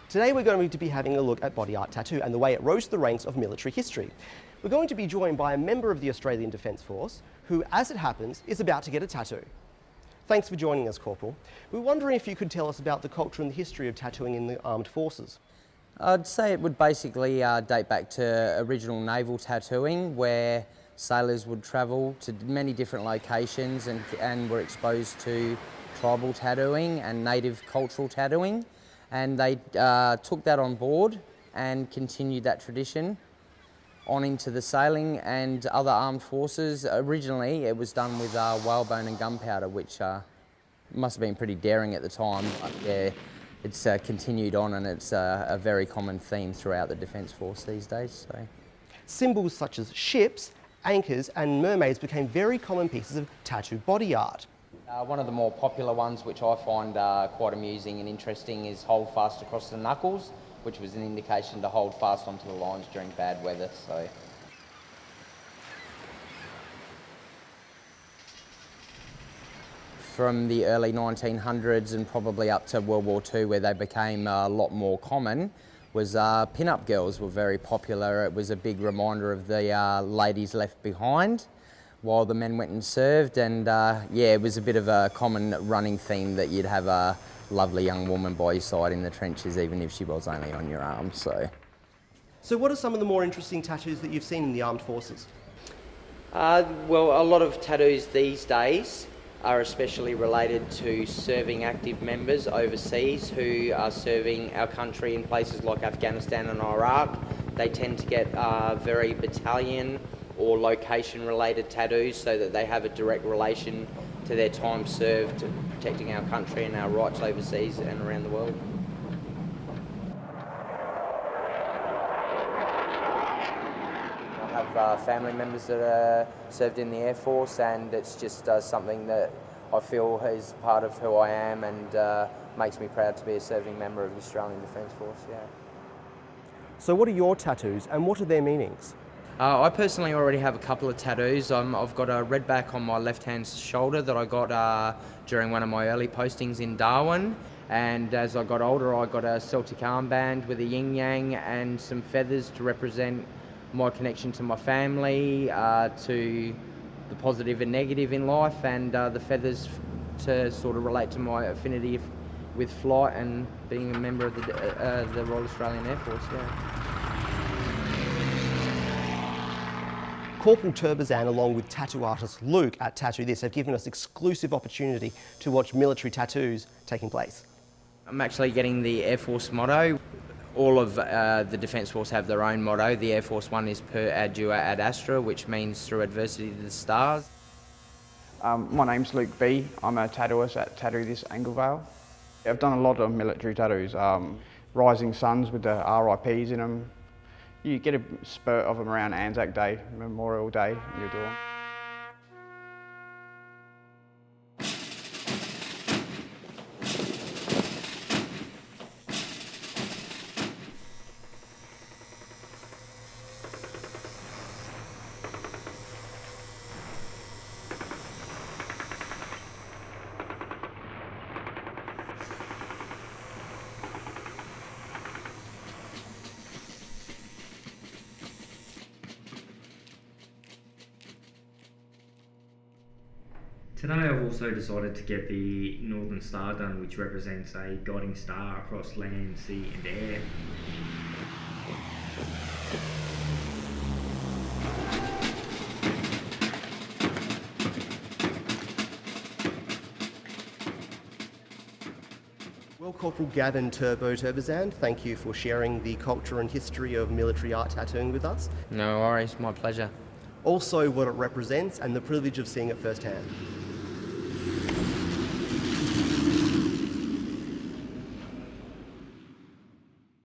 Today we're going to be having a look at body art tattoo and the way it rose to the ranks of military history. We're going to be joined by a member of the Australian Defence Force who, as it happens, is about to get a tattoo. Thanks for joining us, Corporal. We're wondering if you could tell us about the culture and the history of tattooing in the armed forces. I'd say it would basically date back to original naval tattooing, where sailors would travel to many different locations and were exposed to tribal tattooing and native cultural tattooing, and they took that on board and continued that tradition on into the sailing and other armed forces. Originally it was done with whalebone and gunpowder, which must have been pretty daring at the time. But yeah, it's continued on, and it's a very common theme throughout the Defence Force these days. So. Symbols such as ships, anchors and mermaids became very common pieces of tattoo body art. One of the more popular ones, which I find quite amusing and interesting, is hold fast across the knuckles, which was an indication to hold fast onto the lines during bad weather. So. From the early 1900s and probably up to World War II, where they became a lot more common, was pin-up girls were very popular. It was a big reminder of the ladies left behind while the men went and served, and yeah, it was a bit of a common running theme that you'd have a lovely young woman by your side in the trenches, even if she was only on your arm. So what are some of the more interesting tattoos that you've seen in the armed forces? Well, a lot of tattoos these days are especially related to serving active members overseas who are serving our country in places like Afghanistan and Iraq. They tend to get very battalion or location related tattoos, so that they have a direct relation to their time served to protecting our country and our rights overseas and around the world. I have family members that served in the Air Force, and it's just something that I feel is part of who I am, and makes me proud to be a serving member of the Australian Defence Force. Yeah. So what are your tattoos and what are their meanings? I personally already have a couple of tattoos. I've got a red back on my left-hand shoulder that I got during one of my early postings in Darwin. And as I got older, I got a Celtic armband with a yin-yang and some feathers to represent my connection to my family, to the positive and negative in life, and the feathers to sort of relate to my affinity with flight and being a member of the Royal Australian Air Force. Yeah. Corporal Turbazan, along with tattoo artist Luke at Tattoo This, have given us exclusive opportunity to watch military tattoos taking place. I'm actually getting the Air Force motto. All of the Defence Force have their own motto. The Air Force one is per ardua ad astra, which means through adversity to the stars. My name's Luke B. I'm a tattooist at Tattoo This Anglevale. I've done a lot of military tattoos, rising suns with the RIPs in them. You get a spurt of them around Anzac Day, Memorial Day, and you do them. Today I've also decided to get the Northern Star done, which represents a guiding star across land, sea and air. Well, Corporal Gavin Turbazan, thank you for sharing the culture and history of military art tattooing with us. No worries, my pleasure. Also what it represents and the privilege of seeing it firsthand.